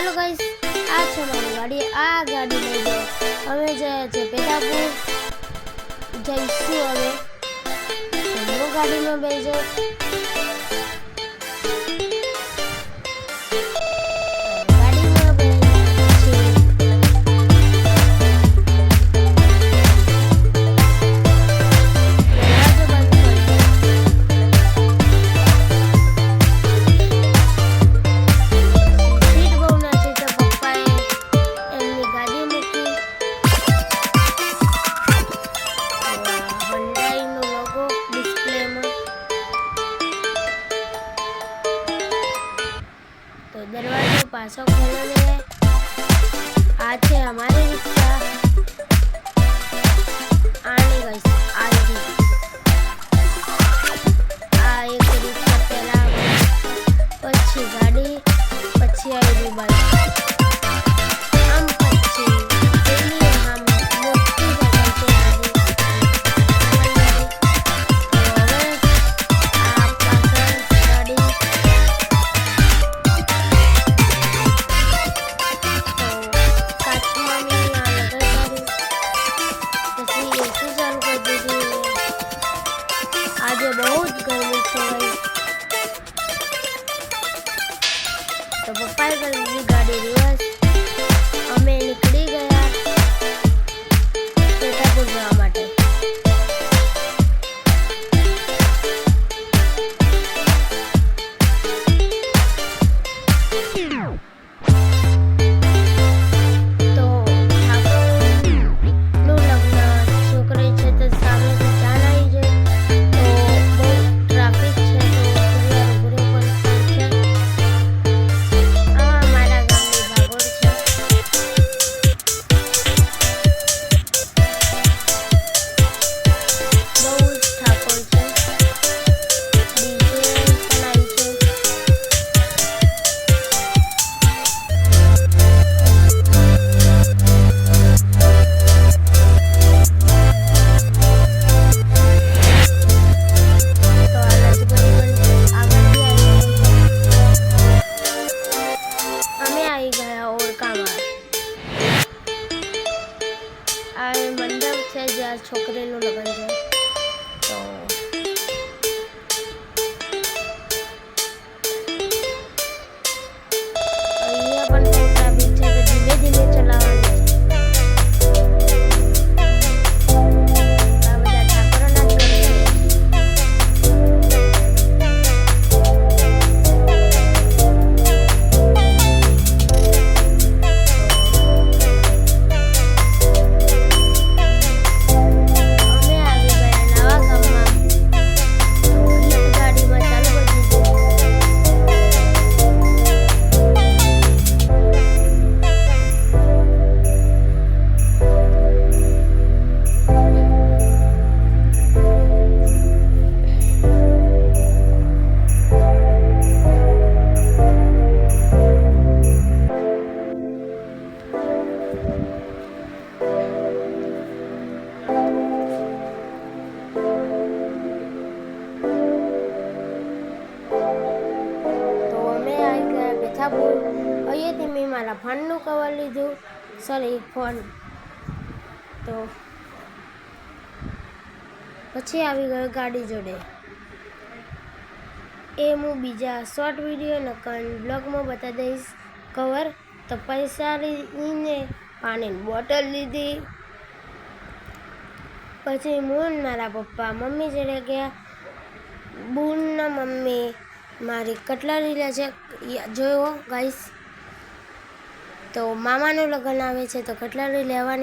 hello guys, आज हमारी गाड़ी आ गाड़ी ले गए हमें जाए थे पेदापुर जैसू हमें तो वो गाड़ी में भेजो गाड़ी में तो दरवाजा पासो खोलने है आज है हमारी रिक्शा आने गाइस आज आ एक रिक्शा पहला पछी गाड़ी पछी आई बाइक हम पछी पहले हम मोटी बदलते हैं आज बहुत गर्मी है तो पप्पा की गाड़ी रिवर्स हमें निकली गया पेटापुर जवा माटे मंडप से ज्यादा छोकरे नु लगन है तो ये अपन ट्रैफिक से धीरे धीरे चलावानी અહીંયાથી મેં મારા ફોનનું કવર લીધું સોરી ફોન તો પછી આવી ગયો ગાડી જોડે એ હું બીજા શોર્ટ વિડીયો નકન બ્લોગમાં બતાવી દઈશ કવર તો પૈસા લઈને પાણીની બોટલ લીધી પછી હું મારા પપ્પા મમ્મી જોડે ગયા બૂનના મમ્મી મારી કટલરી લે છે જોયો ગાઈસ તો મામાનું લગ્ન આવે છે તો કટલરી લેવાની